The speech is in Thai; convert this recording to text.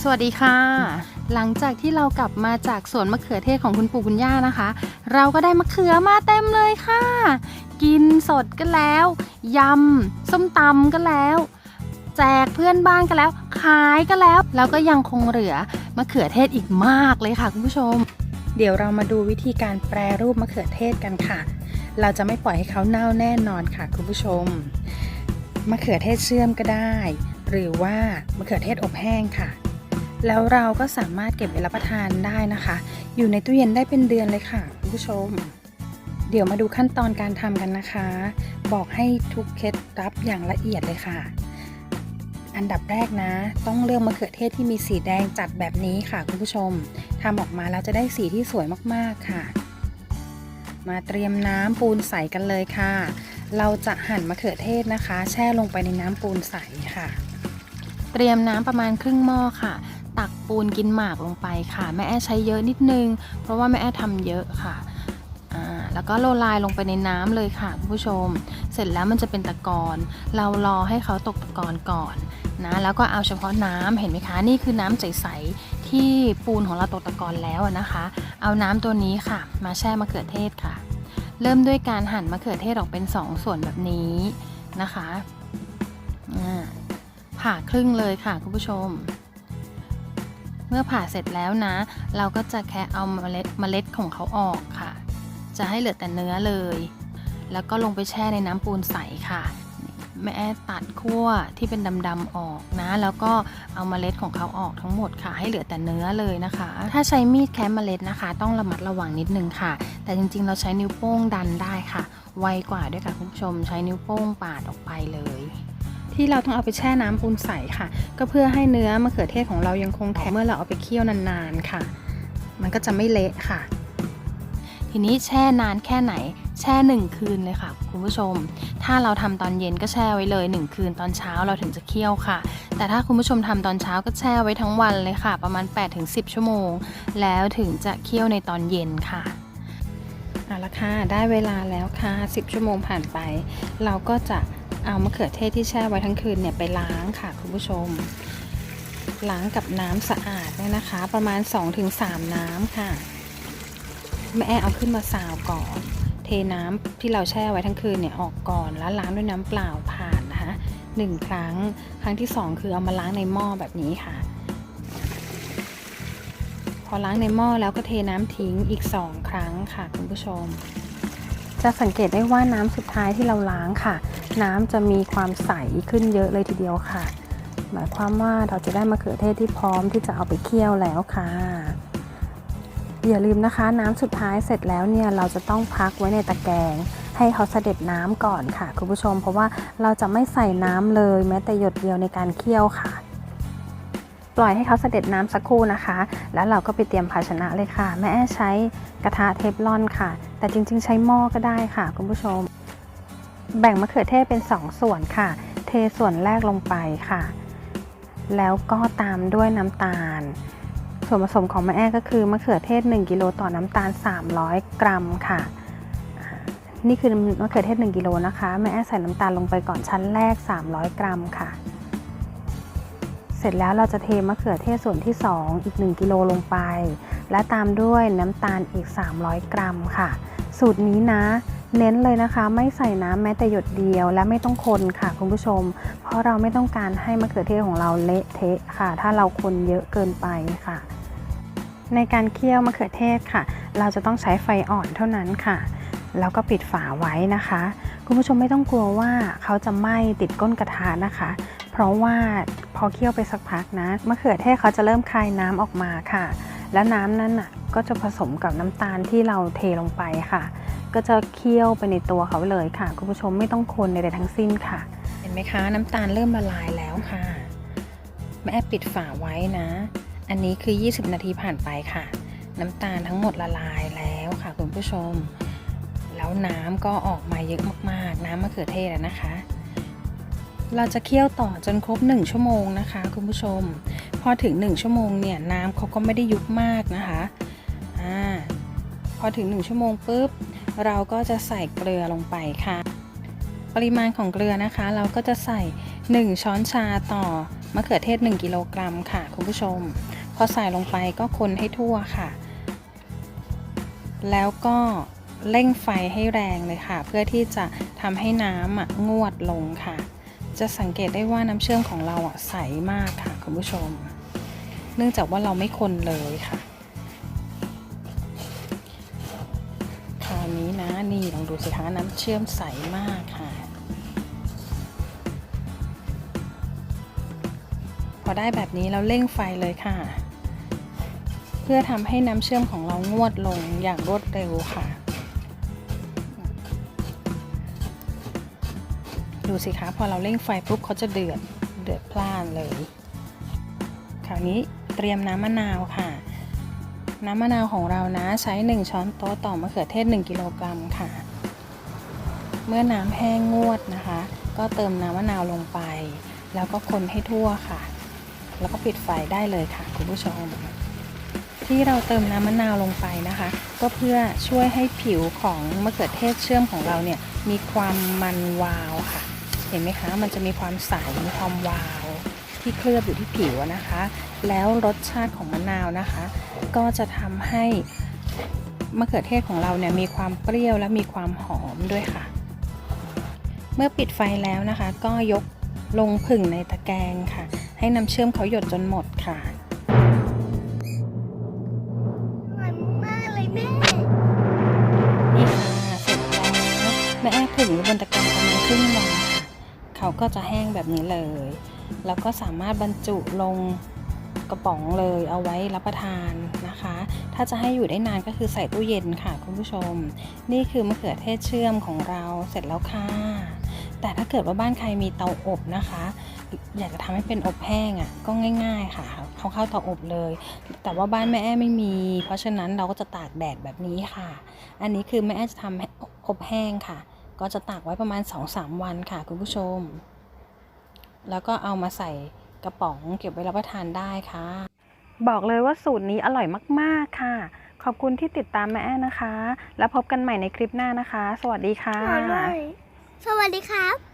สวัสดีค่ะหลังจากที่เรากลับมาจากสวนมะเขือเทศของคุณปู่คุณย่านะคะเราก็ได้มะเขือมาเต็มเลยค่ะกินสดกันแล้วยำส้มตำกันแล้วแจกเพื่อนบ้านกันแล้วขายกันแล้วก็ยังคงเหลือมะเขือเทศอีกมากเลยค่ะคุณผู้ชมเดี๋ยวเรามาดูวิธีการแปรรูปมะเขือเทศกันค่ะเราจะไม่ปล่อยให้เขาเน่าแน่นอนค่ะคุณผู้ชมมะเขือเทศเชื่อมก็ได้หรือว่ามะเขือเทศอบแห้งค่ะแล้วเราก็สามารถเก็บไว้รับประทานได้นะคะอยู่ในตู้เย็นได้เป็นเดือนเลยค่ะคุณผู้ชมเดี๋ยวมาดูขั้นตอนการทำกันนะคะบอกให้ทุกเคล็ดลับอย่างละเอียดเลยค่ะอันดับแรกนะต้องเลือกมะเขือเทศที่มีสีแดงจัดแบบนี้ค่ะคุณผู้ชมทำออกมาแล้วจะได้สีที่สวยมากๆค่ะมาเตรียมน้ำปูนใสกันเลยค่ะเราจะหั่นมะเขือเทศนะคะแช่ลงไปในน้ำปูนใสค่ะเตรียมน้ำประมาณครึ่งหม้อค่ะตักปูนกินหมากลงไปค่ะแม่แอ้ใช้เยอะนิดนึงเพราะว่าแม่แอ้ทำเยอะค่ะแล้วก็โรยลายลงไปในน้ำเลยค่ะคุณผู้ชมเสร็จแล้วมันจะเป็นตะกอนเรารอให้เขาตกตะกอนก่อนนะแล้วก็เอาเฉพาะน้ำเห็นไหมคะนี่คือน้ำใสๆที่ปูนของเราตกตะกอนแล้วนะคะเอาน้ำตัวนี้ค่ะมาแช่มะเขือเทศค่ะเริ่มด้วยการหั่นมะเขือเทศออกเป็น2ส่วนแบบนี้นะคะผ่าครึ่งเลยค่ะคุณผู้ชมเมื่อผ่าเสร็จแล้วนะเราก็จะแค่เอาเมล็ดของเขาออกค่ะจะให้เหลือแต่เนื้อเลยแล้วก็ลงไปแช่ในน้ำปูนใสค่ะแม่ตัดขั้วที่เป็นดำๆออกนะแล้วก็เอาเมล็ดของเขาออกทั้งหมดค่ะให้เหลือแต่เนื้อเลยนะคะถ้าใช้มีดแคะเมล็ดนะคะต้องระมัดระวังนิดนึงค่ะแต่จริงๆเราใช้นิ้วโป้งดันได้ค่ะไวกว่าด้วยค่ะคุณผู้ชมใช้นิ้วโป้งปาดออกไปเลยที่เราต้องเอาไปแช่น้ำปูนใสค่ะก็เพื่อให้เนื้อมะเขือเทศของเรายังคงแข็งเมื่อเราเอาไปเคี่ยวนานๆค่ะมันก็จะไม่เละค่ะทีนี้แช่นานแค่ไหนแช่1คืนเลยค่ะคุณผู้ชมถ้าเราทำตอนเย็นก็แช่ไว้เลย1คืนตอนเช้าเราถึงจะเคี่ยวค่ะแต่ถ้าคุณผู้ชมทำตอนเช้าก็แช่ไว้ทั้งวันเลยค่ะประมาณ 8-10 ชั่วโมงแล้วถึงจะเคี่ยวในตอนเย็นค่ะเอาละค่ะได้เวลาแล้วค่ะ10 ชั่วโมงผ่านไปเราก็จะเอามะเขือเทศที่แช่ไว้ทั้งคืนเนี่ยไปล้างค่ะคุณผู้ชมล้างกับน้ำสะอาดเนี่ยนะคะประมาณ 2-3 น้ำค่ะแม่เอาขึ้นมาซาวก่อนเทน้ำที่เราแช่ไว้ทั้งคืนเนี่ยออกก่อนแล้วล้างด้วยน้ำเปล่าผ่านนะคะ1 ครั้งที่2คือเอามาล้างในหม้อแบบนี้ค่ะพอล้างในหม้อแล้วก็เทน้ำทิ้งอีก2 ครั้งค่ะคุณผู้ชมจะสังเกตได้ว่าน้ำสุดท้ายที่เราล้างค่ะน้ำจะมีความใสขึ้นเยอะเลยทีเดียวค่ะหมายความว่าเราจะได้มะเขือเทศที่พร้อมที่จะเอาไปเคี่ยวแล้วค่ะอย่าลืมนะคะน้ำสุดท้ายเสร็จแล้วเนี่ยเราจะต้องพักไว้ในตะแกรงให้เขาเสด็จน้ำก่อนค่ะคุณผู้ชมเพราะว่าเราจะไม่ใส่น้ำเลยแม้แต่หยดเดียวในการเคี่ยวค่ะปล่อยให้เขาเสด็จน้ำสักครู่นะคะแล้วเราก็ไปเตรียมภาชนะเลยค่ะแม่ใช้กระทะเทฟลอนค่ะแต่จริงๆใช้หม้อก็ได้ค่ะคุณผู้ชมแบ่งมะเขือเทศเป็น2 ส่วนค่ะเทส่วนแรกลงไปค่ะแล้วก็ตามด้วยน้ำตาลส่วนผสมของแม่ก็คือมะเขือเทศ1 กิโลต่อน้ำตาล300 กรัมค่ะนี่คือมะเขือเทศ1 กิโลนะคะแม่ใส่น้ำตาลลงไปก่อนชั้นแรก300 กรัมค่ะเสร็จแล้วเราจะเทมะเขือเทศส่วนที่2อีก1 กิโลลงไปและตามด้วยน้ำตาลอีก300 กรัมค่ะสูตรนี้นะเน้นเลยนะคะไม่ใส่น้ำแม้แต่หยดเดียวและไม่ต้องคนค่ะคุณผู้ชมเพราะเราไม่ต้องการให้มะเขือเทศของเราเละเทะค่ะถ้าเราคนเยอะเกินไปค่ะในการเคี่ยวมะเขือเทศค่ะเราจะต้องใช้ไฟอ่อนเท่านั้นค่ะแล้วก็ปิดฝาไว้นะคะคุณผู้ชมไม่ต้องกลัวว่าเขาจะไหม้ติดก้นกระทะนะคะเพราะว่าพอเคี่ยวไปสักพักนะมะเขือเทศเขาจะเริ่มคายน้ำออกมาค่ะและน้ำนั้นก็จะผสมกับน้ำตาลที่เราเทลงไปค่ะก็จะเคี่ยวไปในตัวเขาเลยค่ะคุณผู้ชมไม่ต้องคนใดๆทั้งสิ้นค่ะเห็นไหมคะน้ำตาลเริ่มละลายแล้วค่ะแม่ปิดฝาไว้นะอันนี้คือ20 นาทีผ่านไปค่ะน้ำตาลทั้งหมดละลายแล้วค่ะคุณผู้ชมแล้วน้ำก็ออกมาเยอะมากๆน้ำมะเขือเทศนะคะเราจะเคี่ยวต่อจนครบ1 ชั่วโมงนะคะคุณผู้ชมพอถึง1 ชั่วโมงเนี่ยน้ำเขาก็ไม่ได้ยุบมากนะคะพอถึง1 ชั่วโมงปุ๊บเราก็จะใส่เกลือลงไปค่ะ ปริมาณของเกลือนะคะเราก็จะใส่1ช้อนชาต่อมะเขือเทศ1กิโลกรัมค่ะคุณผู้ชมพอใส่ลงไปก็คนให้ทั่วค่ะแล้วก็เร่งไฟให้แรงเลยค่ะเพื่อที่จะทำให้น้ำงวดลงค่ะจะสังเกตได้ว่าน้ำเชื่อมของเราใสมากค่ะคุณผู้ชมเนื่องจากว่าเราไม่คนเลยค่ะคราวนี้นะนี่ลองดูสิคะน้ำเชื่อมใสมากค่ะพอได้แบบนี้เราเร่งไฟเลยค่ะเพื่อทำให้น้ำเชื่อมของเรางวดลงอย่างรวดเร็วค่ะดูสิคะพอเราเร่งไฟปุ๊บเขาจะเดือดพล่านเลยคราวนี้เตรียมน้ำมะนาวค่ะน้ำมะนาวของเรานะใช้1ช้อนโต๊ะต่อมะเขือเทศ1กิโลกรัมค่ะเมื่อน้ำแห้งงวดนะคะก็เติมน้ำมะนาวลงไปแล้วก็คนให้ทั่วค่ะแล้วก็ปิดไฟได้เลยค่ะคุณผู้ชมที่เราเติมน้ำมะนาวลงไปนะคะก็เพื่อช่วยให้ผิวของมะเขือเทศเชื่อมของเราเนี่ยมีความมันวาวค่ะเห็นไหมคะมันจะมีความใสมีความวาวที่เคลือบอยู่ที่ผิวนะคะแล้วรสชาติของมะนาวนะคะก็จะทำให้มะเขือเทศของเราเนี่ยมีความเปรี้ยวและมีความหอมด้วยค่ะเมื่อปิดไฟแล้วนะคะก็ยกลงผึ่งในตะแกรงค่ะให้น้ำเชื่อมเขาหยดจนหมดค่ะนี่ค่ะเสร็จแล้วแม่แอ้ผึ่งบนตะแกรงประมาณครึ่งวันค่ะเขาก็จะแห้งแบบนี้เลยแล้วก็สามารถบรรจุลงกระป๋องเลยเอาไว้รับประทานนะคะถ้าจะให้อยู่ได้นานก็คือใส่ตู้เย็นค่ะคุณผู้ชมนี่คือมะเขือเทศเชื่อมของเราเสร็จแล้วค่ะแต่ถ้าเกิดว่าบ้านใครมีเตาอบนะคะอยากจะทำให้เป็นอบแห้งก็ง่ายๆค่ะเข้าเตาอบเลยแต่ว่าบ้านแม่แอ้ไม่มีเพราะฉะนั้นเราก็จะตากแดดแบบนี้ค่ะอันนี้คือแม่แอ้จะทำอบแห้งค่ะก็จะตากไว้ประมาณ 2-3 วันค่ะคุณผู้ชมแล้วก็เอามาใส่กระป๋องเก็บไว้รับประทานได้ค่ะบอกเลยว่าสูตรนี้อร่อยมากๆค่ะขอบคุณที่ติดตามแม่แอ้นะคะแล้วพบกันใหม่ในคลิปหน้านะคะสวัสดีค่ะสวัสดีครับ